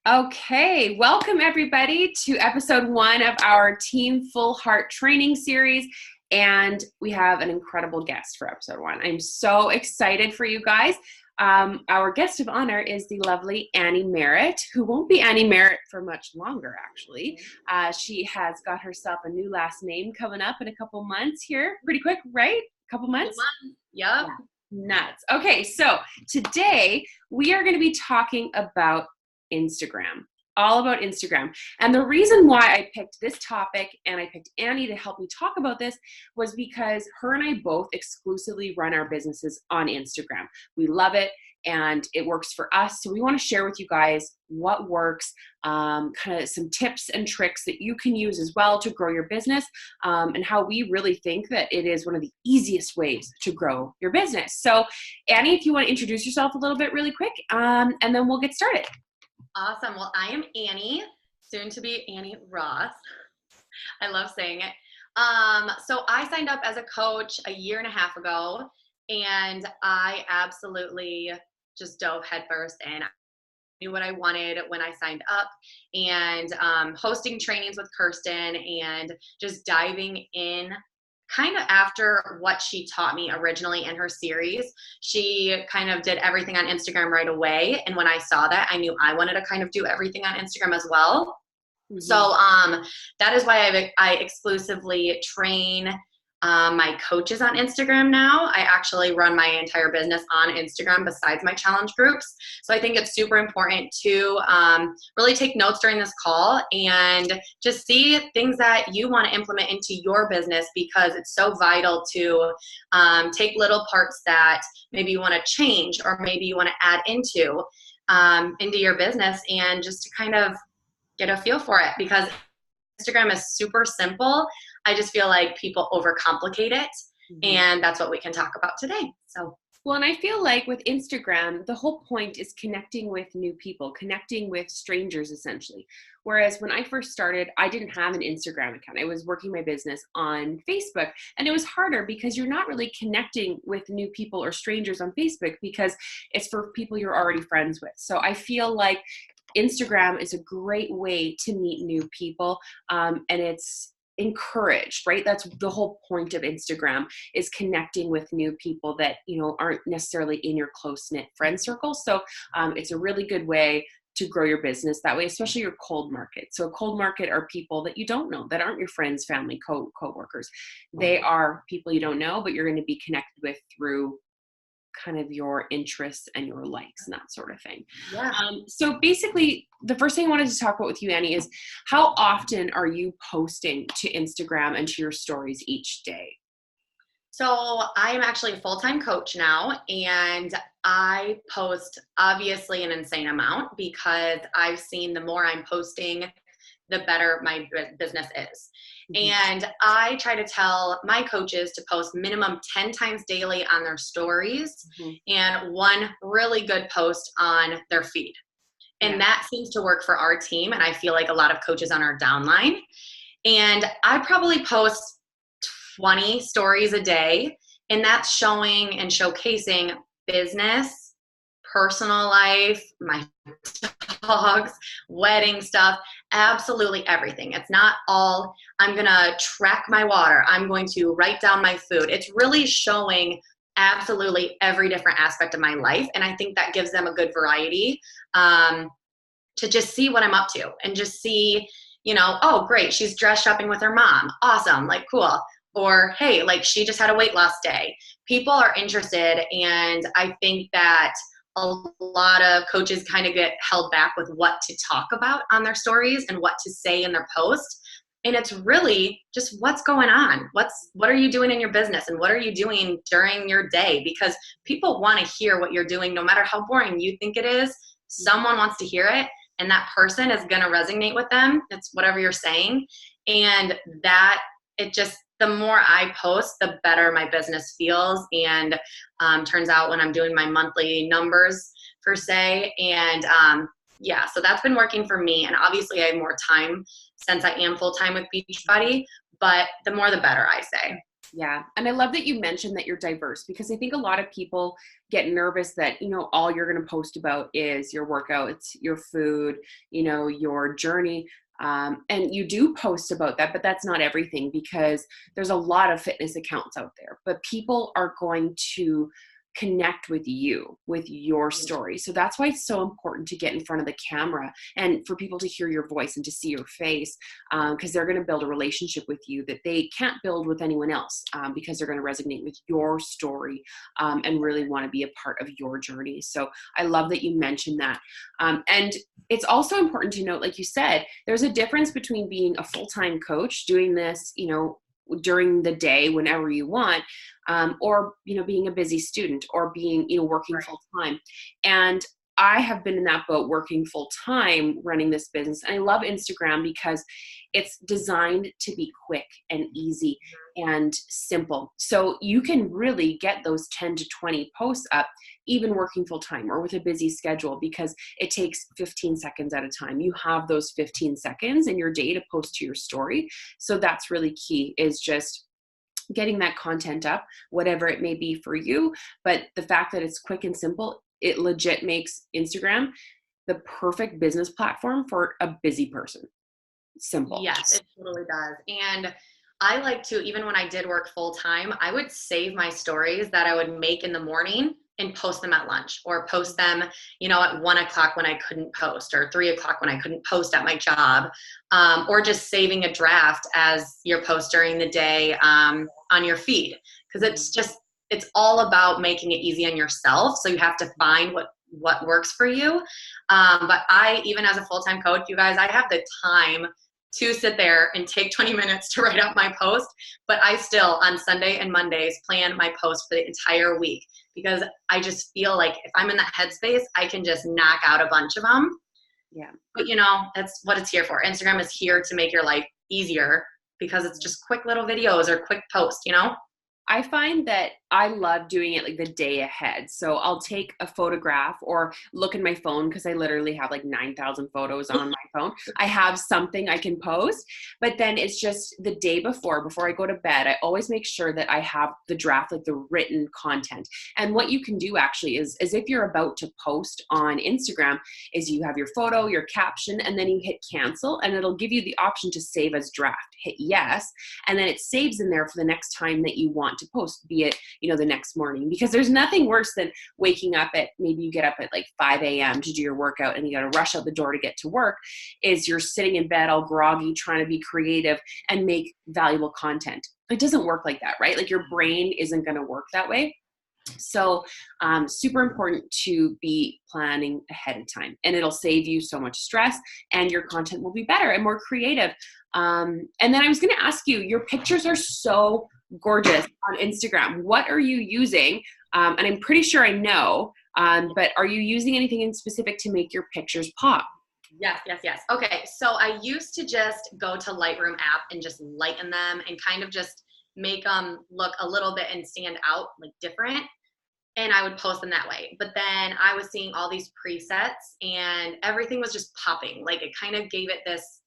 Okay, welcome everybody to episode 1 of our Team Full Heart training series. And we have an incredible guest for episode 1. I'm so excited for you guys. Our guest of honor is the lovely Annie Merritt, who won't be Annie Merritt for much longer, actually. She has got herself a new last name coming up in a couple months here. Pretty quick, right? A couple months? Yep. Yeah. Nuts. Okay, so today we are going to be talking about Instagram, all about Instagram. And the reason why I picked this topic and I picked Annie to help me talk about this was because her and I both exclusively run our businesses on Instagram. We love it and it works for us. So we want to share with you guys what works, kind of some tips and tricks that you can use as well to grow your business, and how we really think that it is one of the easiest ways to grow your business. So Annie, if you want to introduce yourself a little bit really quick, and then we'll get started. Awesome. Well, I am Annie, soon to be Annie Ross. I love saying it. So I signed up as a coach a year and a half ago, and I absolutely just dove headfirst and knew what I wanted when I signed up, and hosting trainings with Kirsten and just diving in kind of after what she taught me originally in her series. She kind of did everything on Instagram right away. And when I saw that, I knew I wanted to kind of do everything on Instagram as well. Mm-hmm. So that is why I exclusively train my coaches on Instagram now. I actually run my entire business on Instagram besides my challenge groups. So I think it's super important to really take notes during this call and just see things that you want to implement into your business, because it's so vital to take little parts that maybe you want to change or maybe you want to add into your business, and just to kind of get a feel for it, because Instagram is super simple. I just feel like people overcomplicate it, and that's what we can talk about today. So, well, and I feel like with Instagram, the whole point is connecting with new people, connecting with strangers, essentially. Whereas when I first started, I didn't have an Instagram account. I was working my business on Facebook, and it was harder because you're not really connecting with new people or strangers on Facebook because it's for people you're already friends with. So I feel like Instagram is a great way to meet new people, and it's encouraged, right? That's the whole point of Instagram, is connecting with new people that, aren't necessarily in your close-knit friend circle. So it's a really good way to grow your business that way, especially your cold market. So a cold market are people that you don't know, that aren't your friends, family, co-workers. They are people you don't know, but you're going to be connected with through kind of your interests and your likes and that sort of thing. Yeah. So basically, the first thing I wanted to talk about with you, Annie, is how often are you posting to Instagram and to your stories each day? So I am actually a full-time coach now, and I post obviously an insane amount, because I've seen the more I'm posting, the better my business is. And I try to tell my coaches to post minimum 10 times daily on their stories, and one really good post on their feed. And that seems to work for our team. And I feel like a lot of coaches on our downline. And I probably post 20 stories a day, and that's showing and showcasing business, personal life, my dogs, wedding stuff, absolutely everything. It's not all, I'm going to track my water, I'm going to write down my food. It's really showing absolutely every different aspect of my life. And I think that gives them a good variety to just see what I'm up to, and just see, oh, great, she's dress shopping with her mom. Awesome, like cool. Or, hey, like she just had a weight loss day. People are interested, and I think that a lot of coaches kind of get held back with what to talk about on their stories and what to say in their post. And it's really just what's going on. What are you doing in your business, and what are you doing during your day? Because people want to hear what you're doing, no matter how boring you think it is. Someone wants to hear it, and that person is going to resonate with them. It's whatever you're saying. And the more I post, the better my business feels. And turns out when I'm doing my monthly numbers per se. And so that's been working for me. And obviously I have more time since I am full-time with Beachbody, but the more the better, I say. Yeah. And I love that you mentioned that you're diverse, because I think a lot of people get nervous that, all you're going to post about is your workouts, your food, your journey. And you do post about that, but that's not everything, because there's a lot of fitness accounts out there, but people are going to connect with you, with your story. So that's why it's so important to get in front of the camera and for people to hear your voice and to see your face, because they're going to build a relationship with you that they can't build with anyone else, because they're going to resonate with your story, and really want to be a part of your journey. So I love that you mentioned that. And it's also important to note, like you said, there's a difference between being a full-time coach, doing this, during the day whenever you want, or being a busy student, or being working Right. full time. And I have been in that boat, working full time running this business, and I love Instagram because it's designed to be quick and easy and simple, so you can really get those 10 to 20 posts up even working full time or with a busy schedule, because it takes 15 seconds at a time. You have those 15 seconds in your day to post to your story. So that's really key, is just getting that content up, whatever it may be for you. But the fact that it's quick and simple, it legit makes Instagram the perfect business platform for a busy person. Simple. Yes, it totally does. And I like to, even when I did work full time, I would save my stories that I would make in the morning and post them at lunch, or post them, at 1 o'clock when I couldn't post, or 3 o'clock when I couldn't post at my job, or just saving a draft as your post during the day, on your feed. Because it's all about making it easy on yourself. So you have to find what works for you. But even as a full-time coach, you guys, I have the time to sit there and take 20 minutes to write up my post, but I still on Sunday and Mondays plan my post for the entire week, because I just feel like if I'm in that headspace, I can just knock out a bunch of them. Yeah. But that's what it's here for. Instagram is here to make your life easier, because it's just quick little videos or quick posts. I find that I love doing it like the day ahead. So I'll take a photograph or look in my phone, because I literally have like 9,000 photos on my phone. I have something I can post, but then it's just the day before I go to bed, I always make sure that I have the draft, like the written content. And what you can do actually is if you're about to post on Instagram, is you have your photo, your caption, and then you hit cancel, and it'll give you the option to save as draft. Hit yes, and then it saves in there for the next time that you want to post, be it the next morning, because there's nothing worse than waking up at, maybe you get up at like 5 a.m. to do your workout and you got to rush out the door to get to work, is you're sitting in bed all groggy trying to be creative and make valuable content. It doesn't work like that, right? Like your brain isn't going to work that way. So super important to be planning ahead of time, and it'll save you so much stress, and your content will be better and more creative. And then I was going to ask you, your pictures are so gorgeous on Instagram. What are you using? And I'm pretty sure I know, but are you using anything in specific to make your pictures pop? Yes, yes, yes. Okay, so I used to just go to Lightroom app and just lighten them and kind of just make them look a little bit and stand out, like different. And I would post them that way. But then I was seeing all these presets and everything was just popping. Like it kind of gave it this,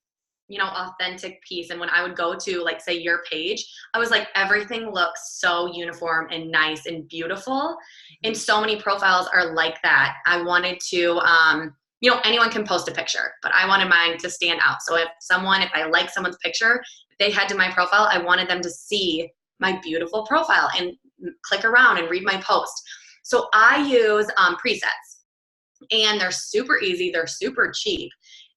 authentic piece. And when I would go to, like, say, your page, I was like, everything looks so uniform and nice and beautiful. And so many profiles are like that. I wanted to, anyone can post a picture, but I wanted mine to stand out. So if I like someone's picture, if they head to my profile, I wanted them to see my beautiful profile and click around and read my post. So I use presets, and they're super easy. They're super cheap.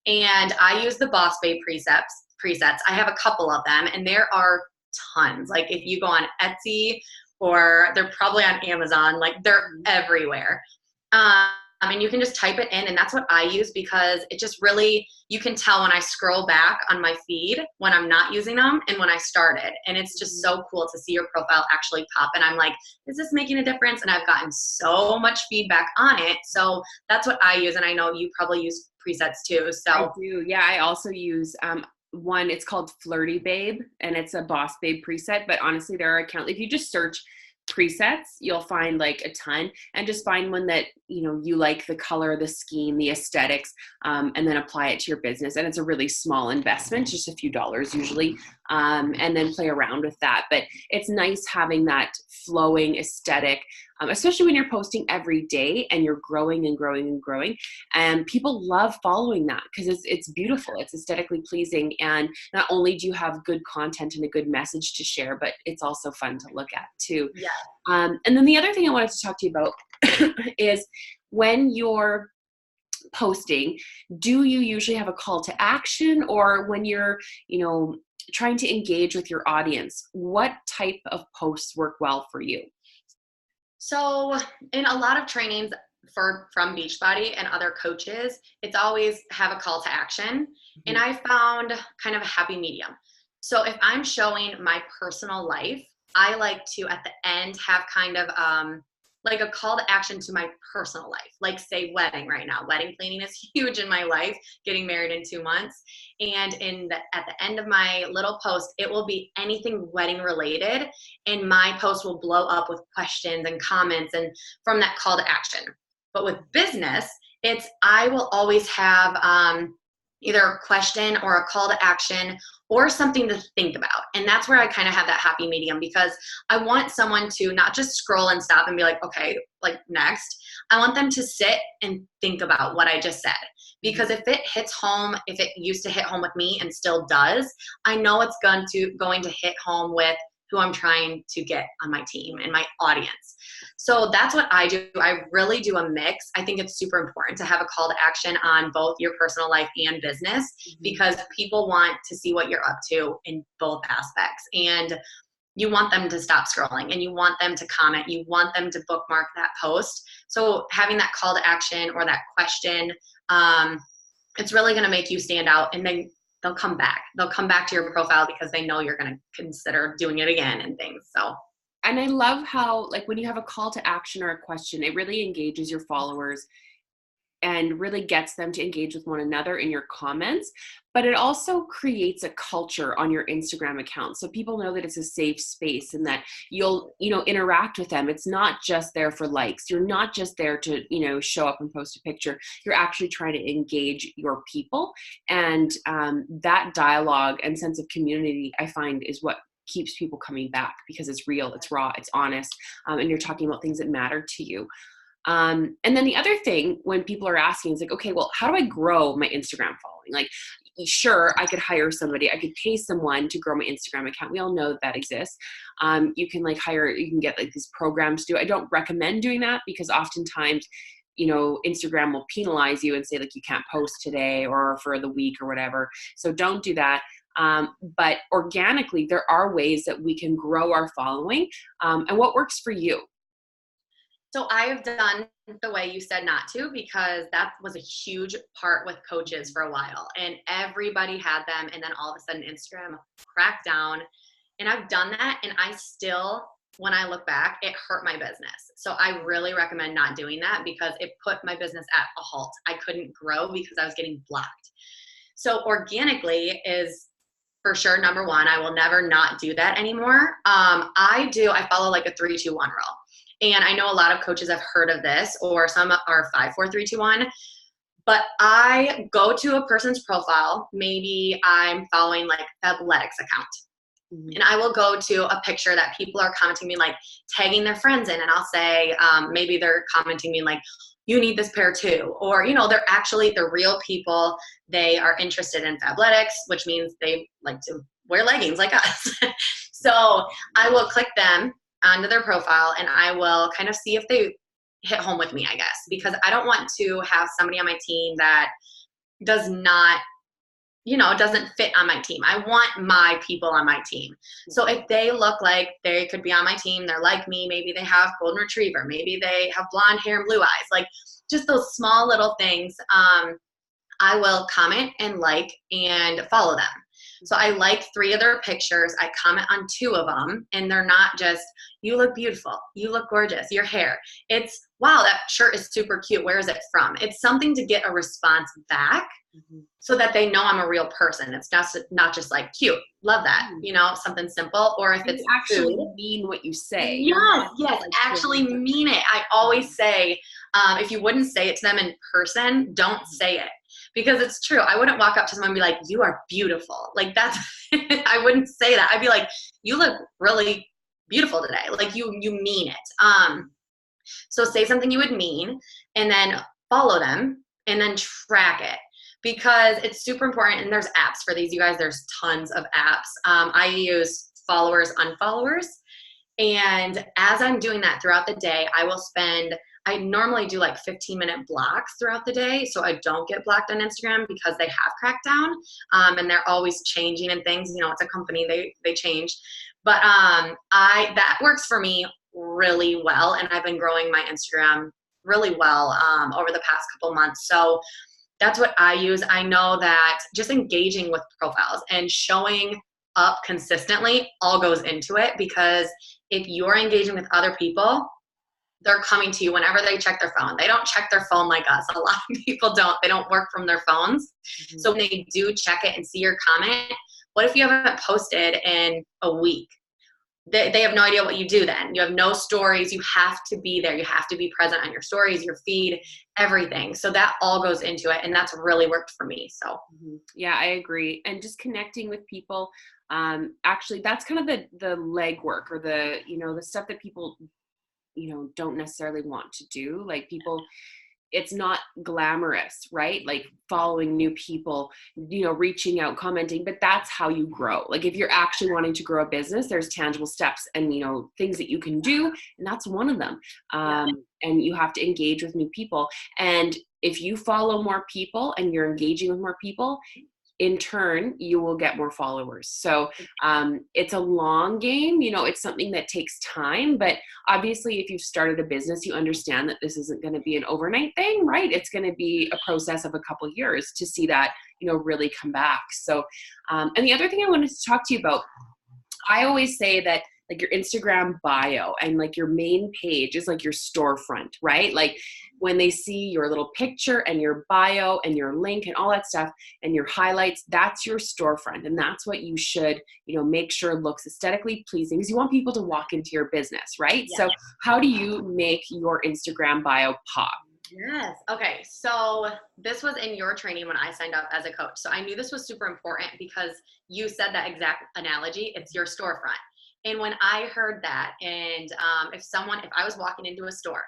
And I use the Boss Babe presets. I have a couple of them, and there are tons. Like if you go on Etsy, or they're probably on Amazon, like they're everywhere. And you can just type it in, and that's what I use, because it just really, you can tell when I scroll back on my feed when I'm not using them and when I started. And it's just so cool to see your profile actually pop. And I'm like, is this making a difference? And I've gotten so much feedback on it. So that's what I use. And I know you probably use presets too. So I do. Yeah, I also use one. It's called Flirty Babe, and it's a Boss Babe preset. But honestly, there are accounts. If you just search presets, you'll find like a ton, and just find one that, you know, you like the color, the scheme, the aesthetics, and then apply it to your business. And it's a really small investment, just a few dollars usually, and then play around with that. But it's nice having that flowing aesthetic, especially when you're posting every day and you're growing and growing and growing. And people love following that because it's beautiful, it's aesthetically pleasing, and not only do you have good content and a good message to share, but it's also fun to look at too. Yeah. And then the other thing I wanted to talk to you about is when you're posting, do you usually have a call to action, or when you're, you know, trying to engage with your audience, what type of posts work well for you? So in a lot of trainings from Beachbody and other coaches, it's always have a call to action. And I found kind of a happy medium. So if I'm showing my personal life, I like to at the end have kind of like a call to action to my personal life, like say wedding right now. Wedding planning is huge in my life, getting married in 2 months. And at the end of my little post, it will be anything wedding related. And my post will blow up with questions and comments and from that call to action. But with business, I will always have either a question or a call to action or something to think about. And that's where I kind of have that happy medium, because I want someone to not just scroll and stop and be like, okay, like next. I want them to sit and think about what I just said. Because if it hits home, if it used to hit home with me and still does, I know it's going to hit home with who I'm trying to get on my team and my audience. So that's what I do. I really do a mix. I think it's super important to have a call to action on both your personal life and business, because people want to see what you're up to in both aspects. And you want them to stop scrolling, and you want them to comment. You want them to bookmark that post. So having that call to action or that question, it's really going to make you stand out, and then they'll come back. They'll come back to your profile because they know you're going to consider doing it again and things. So. And I love how, like, when you have a call to action or a question, it really engages your followers and really gets them to engage with one another in your comments. But it also creates a culture on your Instagram account, so people know that it's a safe space and that you'll, you know, interact with them. It's not just there for likes. You're not just there to, you know, show up and post a picture. You're actually trying to engage your people, and that dialogue and sense of community, I find, is what keeps people coming back, because it's real, it's raw, it's honest, and you're talking about things that matter to you. And then the other thing when people are asking is like, okay, well, how do I grow my Instagram following? Like, sure, I could hire somebody, I could pay someone to grow my Instagram account. We all know that exists. You can you can get like these programs to do. I don't recommend doing that, because oftentimes, you know, Instagram will penalize you and say like, you can't post today or for the week or whatever. So don't do that. But organically, there are ways that we can grow our following. And what works for you? So I have done the way you said not to, because that was a huge part with coaches for a while, and everybody had them. And then all of a sudden Instagram cracked down, and I've done that. And I still, when I look back, it hurt my business. So I really recommend not doing that, because it put my business at a halt. I couldn't grow because I was getting blocked. So organically is for sure number one. I will never not do that anymore. I follow like a 3-2-1 rule. And I know a lot of coaches have heard of this, or some are 5-4-3-2-1. But I go to a person's profile. Maybe I'm following like Fabletics account. And I will go to a picture that people are commenting me, like tagging their friends in. And I'll say, maybe they're commenting me like, you need this pair too. Or, you know, they're real people. They are interested in Fabletics, which means they like to wear leggings like us. So I will click them onto their profile, and I will kind of see if they hit home with me, I guess, because I don't want to have somebody on my team that does not, you know, doesn't fit on my team. I want my people on my team. So if they look like they could be on my team, they're like me, maybe they have golden retriever, maybe they have blonde hair and blue eyes, like just those small little things, I will comment and like and follow them. So I like 3 of their pictures. I comment on 2 of them, and they're not just, you look beautiful, you look gorgeous, your hair. It's, wow, that shirt is super cute. Where is it from? It's something to get a response back so that they know I'm a real person. It's not just like, cute, love that, something simple. Or if And it's you actually food, mean what you say. yes, actually mean it. I always say, if you wouldn't say it to them in person, don't say it. Because it's true. I wouldn't walk up to someone and be like, you are beautiful. Like that's, I wouldn't say that. I'd be like, you look really beautiful today. Like you mean it. So say something you would mean, and then follow them, and then track it. Because it's super important, and there's apps for these, you guys. There's tons of apps. I use followers, unfollowers, and as I'm doing that throughout the day, I normally do like 15-minute blocks throughout the day, so I don't get blocked on Instagram because they have crackdown, and they're always changing and things. It's a company, they change, but that works for me really well, and I've been growing my Instagram really well over the past couple months. So that's what I use. I know that just engaging with profiles and showing up consistently all goes into it, because if you're engaging with other people, they're coming to you whenever they check their phone. They don't check their phone like us. A lot of people don't. They don't work from their phones. So when they do check it and see your comment, what if you haven't posted in a week? They have no idea what you do then. You have no stories. You have to be there. You have to be present on your stories, your feed, everything. So that all goes into it. And that's really worked for me. So yeah, I agree. And just connecting with people. Actually, that's kind of the legwork, or the stuff that people, don't necessarily want to do. Like people, it's not glamorous, right? Like following new people, reaching out, commenting, but that's how you grow. Like if you're actually wanting to grow a business, there's tangible steps and, things that you can do. And that's one of them. And you have to engage with new people. And if you follow more people and you're engaging with more people, in turn, you will get more followers. So it's a long game. It's something that takes time, but obviously if you've started a business, you understand that this isn't going to be an overnight thing, right? It's going to be a process of a couple of years to see that, really come back. So, and the other thing I wanted to talk to you about, I always say that like your Instagram bio and like your main page is like your storefront, right? Like when they see your little picture and your bio and your link and all that stuff and your highlights, that's your storefront. And that's what you should, make sure looks aesthetically pleasing, because you want people to walk into your business, right? Yeah. So how do you make your Instagram bio pop? Yes. Okay. So this was in your training when I signed up as a coach. So I knew this was super important because you said that exact analogy. It's your storefront. And when I heard that, and if I was walking into a store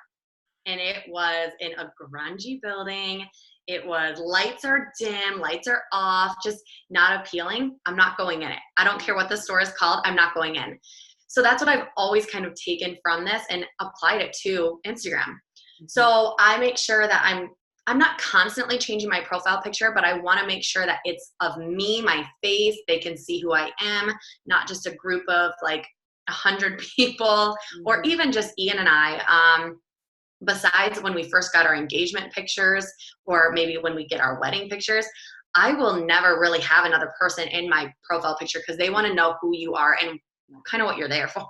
and it was in a grungy building, it was lights are dim, lights are off, just not appealing, I'm not going in it. I don't care what the store is called, I'm not going in. So that's what I've always kind of taken from this and applied it to Instagram. So I make sure that I'm not constantly changing my profile picture, but I want to make sure that it's of me, my face. They can see who I am, not just a group of like 100 people, or even just Ian and I. Besides when we first got our engagement pictures, or maybe when we get our wedding pictures, I will never really have another person in my profile picture because they want to know who you are and kind of what you're there for.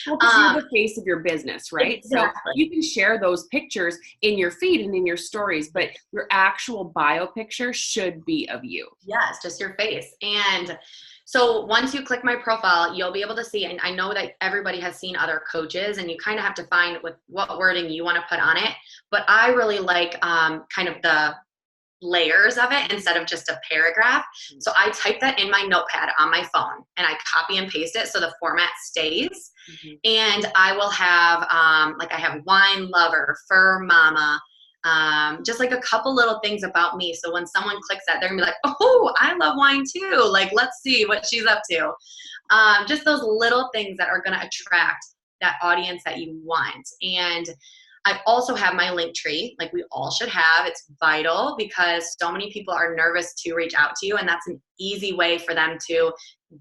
Well, because you're the face of your business, right? Exactly. So you can share those pictures in your feed and in your stories, but your actual bio picture should be of you. Yes, just your face. And so once you click my profile, you'll be able to see, and I know that everybody has seen other coaches, and you kind of have to find with what wording you want to put on it. But I really like kind of the layers of it instead of just a paragraph. So I type that in my notepad on my phone and I copy and paste it so the format stays. And I will have like I have wine lover, fur mama, just like a couple little things about me. So when someone clicks that, they're gonna be like, oh, I love wine too. Like, let's see what she's up to. Just those little things that are gonna attract that audience that you want. And I also have my link tree, like we all should have. It's vital because so many people are nervous to reach out to you, and that's an easy way for them to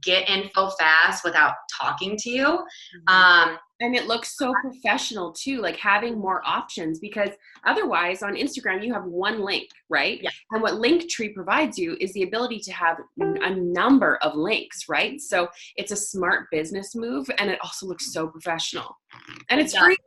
get info fast without talking to you. And it looks so professional too, like having more options, because otherwise on Instagram you have one link, right? Yeah. And what Linktree provides you is the ability to have a number of links, right? So it's a smart business move, and it also looks so professional. And It it's does. free.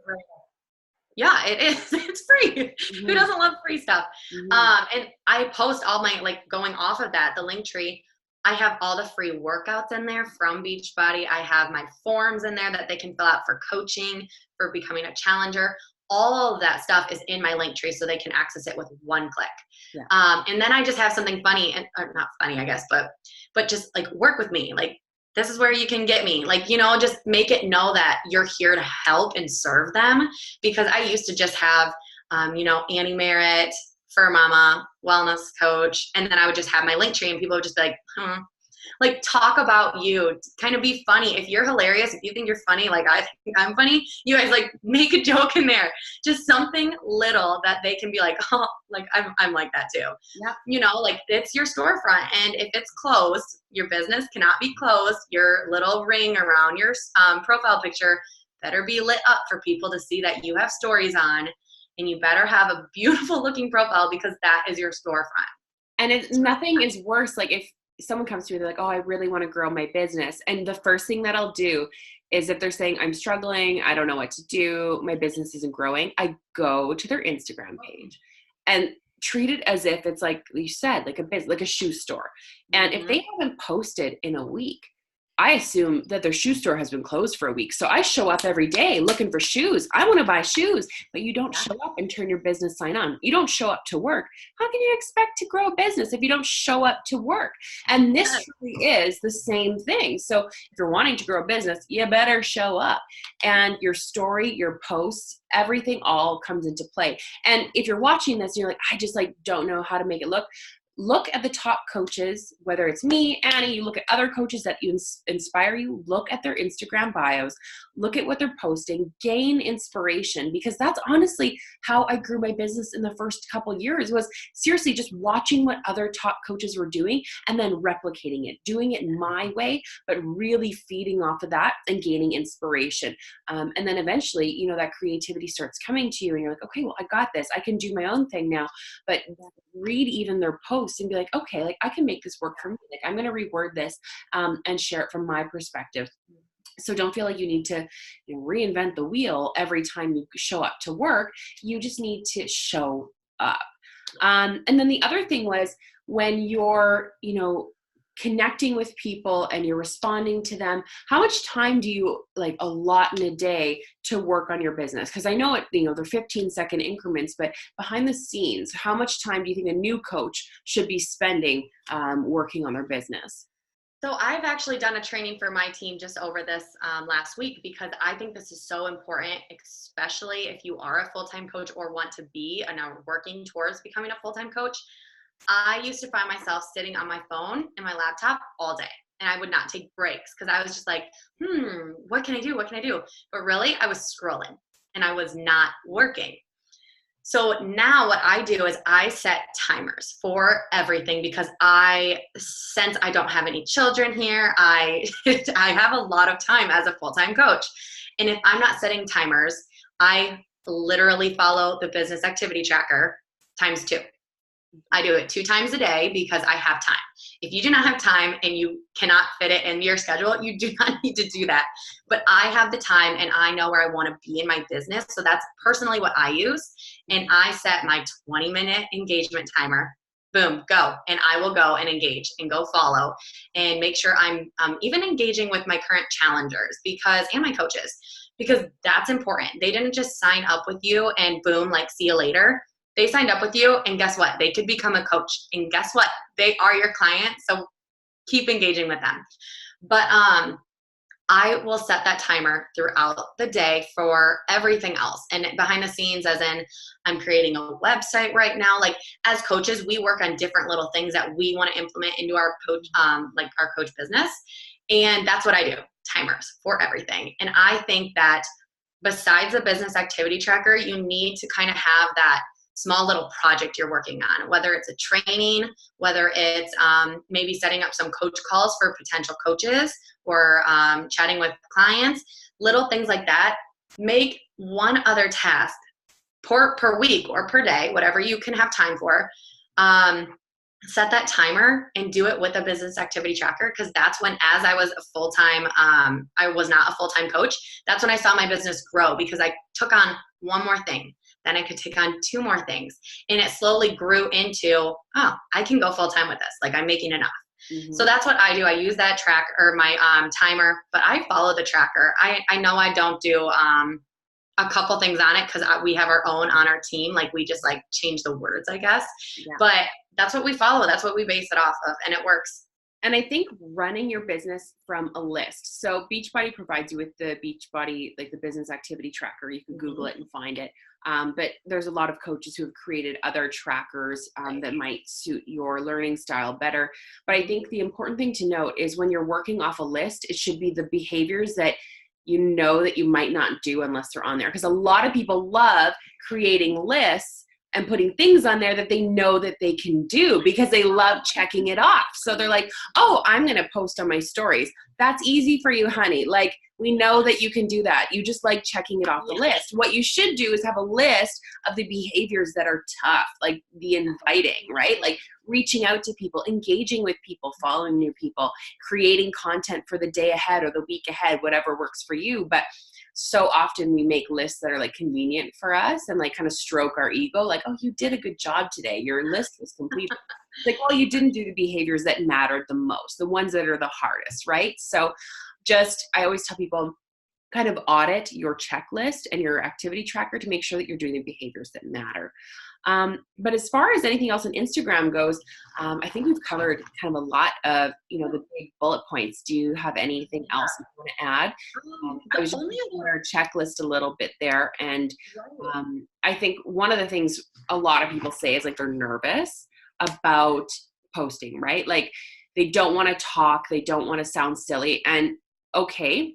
Yeah, it is. It's free. Who Mhm, doesn't love free stuff? mhm. And I post all my, like, going off of that, the link tree, I have all the free workouts in there from Beachbody. I have my forms in there that they can fill out for coaching, for becoming a challenger. All of that stuff is in my link tree, so they can access it with one click. Yeah. And then I just have something funny, and or not funny, I guess, but just like, work with me. Like, this is where you can get me. Like, just make it know that you're here to help and serve them. Because I used to just have, Annie Merritt, Fur Mama, wellness coach, and then I would just have my link tree, and people would just be like, like, talk about you, kind of be funny. If you're hilarious, if you think you're funny, like I think I'm funny, you guys, like, make a joke in there, just something little that they can be like, oh, like, I'm like that too. Yeah. Like, it's your storefront, and if it's closed, your business cannot be closed. Your little ring around your profile picture better be lit up for people to see that you have stories on, and you better have a beautiful looking profile, because that is your storefront. And nothing is worse. Like if someone comes to me, they're like, oh, I really want to grow my business. And the first thing that I'll do is, if they're saying, I'm struggling, I don't know what to do, my business isn't growing, I go to their Instagram page and treat it as if it's, like you said, like a business, like a shoe store. And if they haven't posted in a week, I assume that their shoe store has been closed for a week. So I show up every day looking for shoes. I want to buy shoes, but you don't show up and turn your business sign on. You don't show up to work. How can you expect to grow a business if you don't show up to work? And this truly is the same thing. So if you're wanting to grow a business, you better show up. And your story, your posts, everything all comes into play. And if you're watching this and you're like, I just don't know how to make it look at the top coaches, whether it's me, Annie, you look at other coaches that you inspire you, look at their Instagram bios, look at what they're posting, gain inspiration, because that's honestly how I grew my business in the first couple of years, was seriously just watching what other top coaches were doing and then replicating it, doing it my way, but really feeding off of that and gaining inspiration. And then eventually, that creativity starts coming to you and you're like, okay, well, I got this. I can do my own thing now. But read even their posts and be like, okay, like I can make this work for me. Like I'm going to reword this and share it from my perspective. So don't feel like you need to reinvent the wheel every time you show up to work. You just need to show up. And then the other thing was, when you're, connecting with people and you're responding to them, how much time do you allot in a day to work on your business? Because I know they're 15-second increments, but behind the scenes, how much time do you think a new coach should be spending working on their business? So I've actually done a training for my team just over this last week, because I think this is so important, especially if you are a full-time coach or want to be and are working towards becoming a full-time coach. I used to find myself sitting on my phone and my laptop all day, and I would not take breaks, because I was just like, what can I do? What can I do? But really, I was scrolling and I was not working. So now what I do is I set timers for everything, because since I don't have any children here, I have a lot of time as a full-time coach. And if I'm not setting timers, I literally follow the business activity tracker times 2. I do it 2 times a day because I have time. If you do not have time and you cannot fit it in your schedule, you do not need to do that. But I have the time and I know where I want to be in my business. So that's personally what I use. And I set my 20-minute engagement timer. Boom, go. And I will go and engage and go follow and make sure I'm even engaging with my current challengers and my coaches, because that's important. They didn't just sign up with you and boom, see you later. They signed up with you, and guess what? They could become a coach, and guess what? They are your client, so keep engaging with them. But I will set that timer throughout the day for everything else. And behind the scenes, as in I'm creating a website right now. As coaches, we work on different little things that we want to implement into our coach, our coach business. And that's what I do, timers for everything. And I think that besides the business activity tracker, you need to kind of have that small little project you're working on, whether it's a training, whether it's maybe setting up some coach calls for potential coaches, or chatting with clients, little things like that. Make one other task per week or per day, whatever you can have time for. Set that timer and do it with a business activity tracker, because that's when, as I was a full-time, I was not a full-time coach, that's when I saw my business grow, because I took on one more thing, then I could take on two more things, and it slowly grew into, oh, I can go full-time with this, like I'm making enough. So that's what I do. I use that tracker, or my timer, but I follow the tracker. I know I don't do a couple things on it, because we have our own on our team. Like, we just like change the words, I guess. Yeah. But that's what we follow. That's what we base it off of, and it works. And I think running your business from a list. So Beachbody provides you with the Beachbody, like the business activity tracker. You can Google it and find it. But there's a lot of coaches who have created other trackers that might suit your learning style better. But I think the important thing to note is, when you're working off a list, it should be the behaviors that you know that you might not do unless they're on there. Because a lot of people love creating lists and putting things on there that they know that they can do, because they love checking it off. So they're like, oh, I'm going to post on my stories. That's easy for you, honey. Like, we know that you can do that. You just like checking it off the list. What you should do is have a list of the behaviors that are tough, like the inviting, right? Like reaching out to people, engaging with people, following new people, creating content for the day ahead or the week ahead, whatever works for you. But so often we make lists that are like convenient for us and like kind of stroke our ego. Like, oh, you did a good job today. Your list was complete. It's like, well, you didn't do the behaviors that mattered the most, the ones that are the hardest, right? So I always tell people, kind of audit your checklist and your activity tracker to make sure that you're doing the behaviors that matter. But as far as anything else on Instagram goes, I think we've covered kind of a lot of, the big bullet points. Do you have anything else you want to add? I was just looking at our checklist a little bit there. And I think one of the things a lot of people say is like they're nervous about posting, right? Like they don't want to talk. They don't want to sound silly. And okay,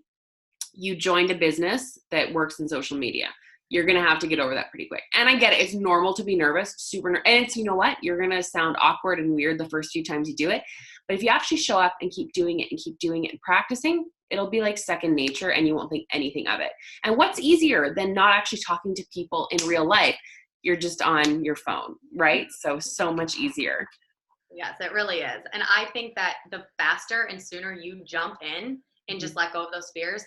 you joined a business that works in social media. You're going to have to get over that pretty quick. And I get it. It's normal to be nervous, and it's, you know what? You're going to sound awkward and weird the first few times you do it. But if you actually show up and keep doing it and practicing, it'll be like second nature and you won't think anything of it. And what's easier than not actually talking to people in real life? You're just on your phone, right? So much easier. Yes, it really is. And I think that the faster and sooner you jump in and just let go of those fears,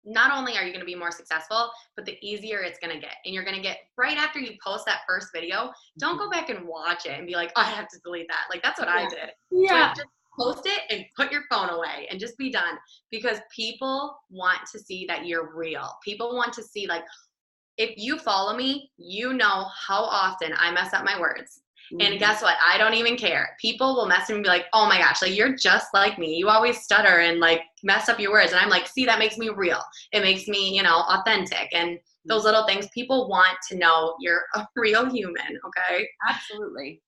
not only are you going to be more successful, but the easier it's going to get. And you're going to get, right after you post that first video, don't go back and watch it and be like, oh, I have to delete that. Like, that's what I did. Yeah. Just post it and put your phone away and just be done, because people want to see that you're real. People want to see, like, if you follow me, you know how often I mess up my words. And guess what? I don't even care. People will message me and be like, oh my gosh, like you're just like me. You always stutter and like mess up your words. And I'm like, see, that makes me real. It makes me, authentic. And those little things, people want to know you're a real human. Okay. Absolutely.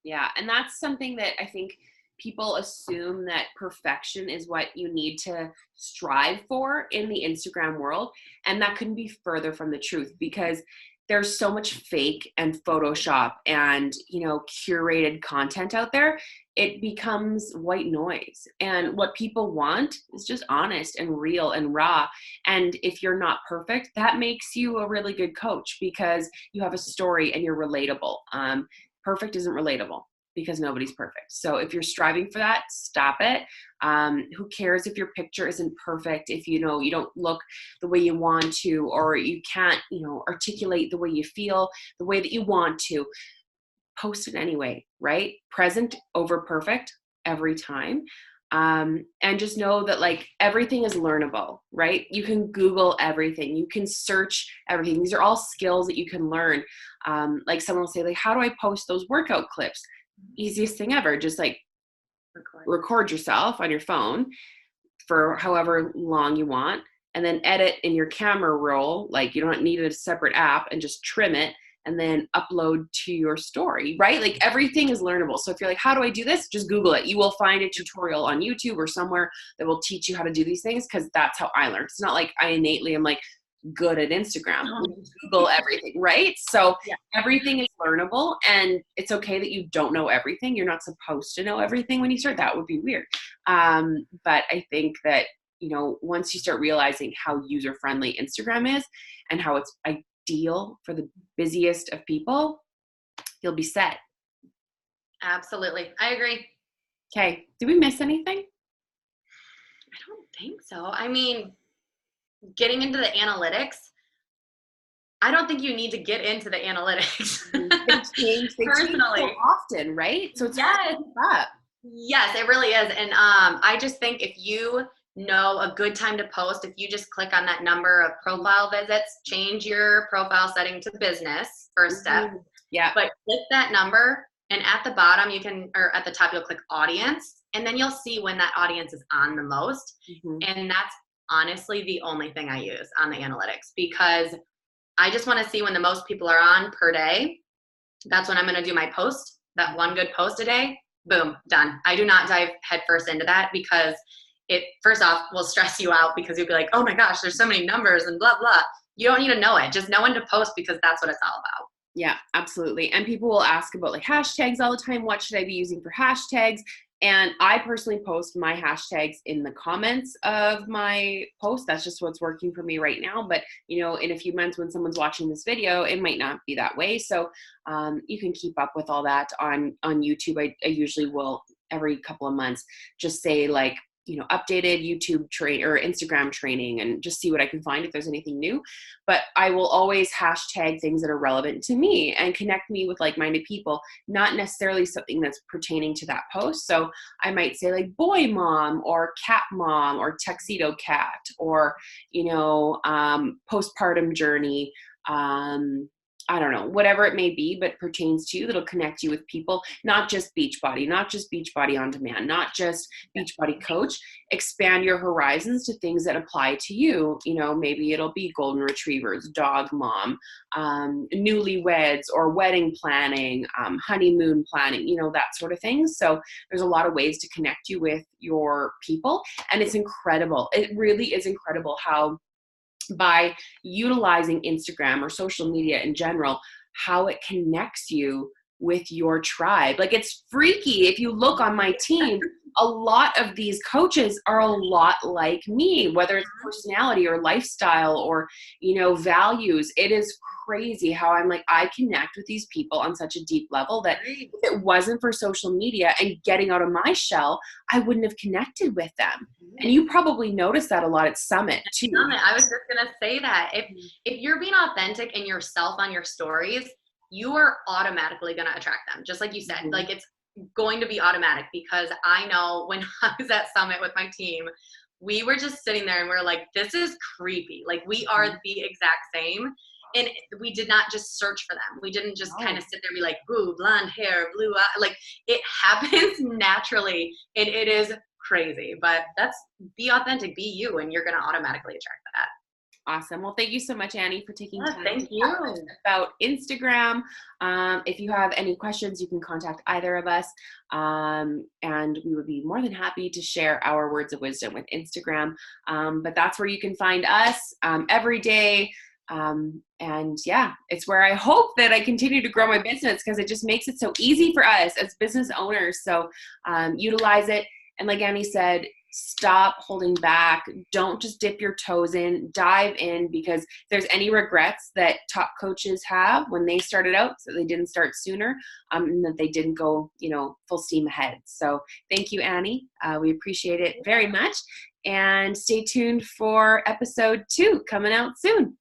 Yeah. And that's something that I think people assume that perfection is what you need to strive for in the Instagram world. And that couldn't be further from the truth, because there's so much fake and Photoshop and, curated content out there. It becomes white noise. And what people want is just honest and real and raw. And if you're not perfect, that makes you a really good coach, because you have a story and you're relatable. Perfect isn't relatable, because nobody's perfect. So if you're striving for that, stop it. Who cares if your picture isn't perfect, if you don't look the way you want to, or you can't, articulate the way you feel, the way that you want to. Post it anyway, right? Present over perfect every time. And just know that like everything is learnable, right? You can Google everything. You can search everything. These are all skills that you can learn. Like someone will say, like, how do I post those workout clips? Easiest thing ever. Just like record yourself on your phone for however long you want, and then edit in your camera roll. Like you don't need a separate app, and just trim it and then upload to your story, right? Like everything is learnable. So if you're like, how do I do this? Just Google it. You will find a tutorial on YouTube or somewhere that will teach you how to do these things, because that's how I learned. It's not like I innately am like, good at Instagram. We Google everything, right? So Yeah. everything is learnable, and it's okay that you don't know everything. You're not supposed to know everything when you start. That would be weird. But I think that, once you start realizing how user-friendly Instagram is and how it's ideal for the busiest of people, you'll be set. Absolutely. I agree. Okay. Did we miss anything? I don't think so. I mean, getting into the analytics, I don't think you need to get into the analytics. They change so often, right? So it's hard to keep up. Yes, it really is. And I just think if you know a good time to post, if you just click on that number of profile visits, change your profile setting to business, first step. Yeah. But click that number, and at the bottom or at the top, you'll click audience, and then you'll see when that audience is on the most. And that's honestly the only thing I use on the analytics, because I just want to see when the most people are on per day. That's when I'm going to do my post, that one good post a day. Boom, done. I do not dive headfirst into that, because it, first off, will stress you out, because you'll be like, oh my gosh, there's so many numbers and blah, blah. You don't need to know it. Just know when to post, because that's what it's all about. Yeah, absolutely. And people will ask about like hashtags all the time. What should I be using for hashtags? And I personally post my hashtags in the comments of my post. That's just what's working for me right now. But, in a few months when someone's watching this video, it might not be that way. So you can keep up with all that on YouTube. I usually will, every couple of months, just say like, updated YouTube or Instagram training, and just see what I can find if there's anything new. But I will always hashtag things that are relevant to me and connect me with like-minded people, not necessarily something that's pertaining to that post. So I might say like boy mom or cat mom or tuxedo cat or, postpartum journey. I don't know, whatever it may be, but pertains to you, that'll connect you with people, not just Beachbody, not just Beachbody On Demand, not just Beachbody Coach. Expand your horizons to things that apply to you. Maybe it'll be golden retrievers, dog mom, newlyweds or wedding planning, honeymoon planning, that sort of thing. So there's a lot of ways to connect you with your people. And it's incredible. It really is incredible how, by utilizing Instagram or social media in general, how it connects you with your tribe. Like, it's freaky. If you look on my team, a lot of these coaches are a lot like me, whether it's personality or lifestyle or, values. It is crazy how I'm like, I connect with these people on such a deep level that if it wasn't for social media and getting out of my shell, I wouldn't have connected with them. And you probably noticed that a lot at Summit too. I was just going to say that if you're being authentic and yourself on your stories, you are automatically going to attract them. Just like you said, like it's going to be automatic, because I know when I was at Summit with my team, we were just sitting there and we're like, this is creepy. Like, we are the exact same. And we did not just search for them. We didn't just kind of sit there and be like, ooh, blonde hair, blue eye. Like, it happens naturally, and it is crazy. But be authentic, be you, and you're going to automatically attract that. Awesome. Well, thank you so much, Annie, for taking time thank to you. talk about Instagram. If you have any questions, you can contact either of us, and we would be more than happy to share our words of wisdom with Instagram. But that's where you can find us every day. And yeah, it's where I hope that I continue to grow my business, because it just makes it so easy for us as business owners. So utilize it. And like Annie said, stop holding back. Don't just dip your toes in, dive in, because if there's any regrets that top coaches have when they started out, so they didn't start sooner, and that they didn't go, full steam ahead. So thank you, Annie. We appreciate it very much. And stay tuned for episode 2 coming out soon.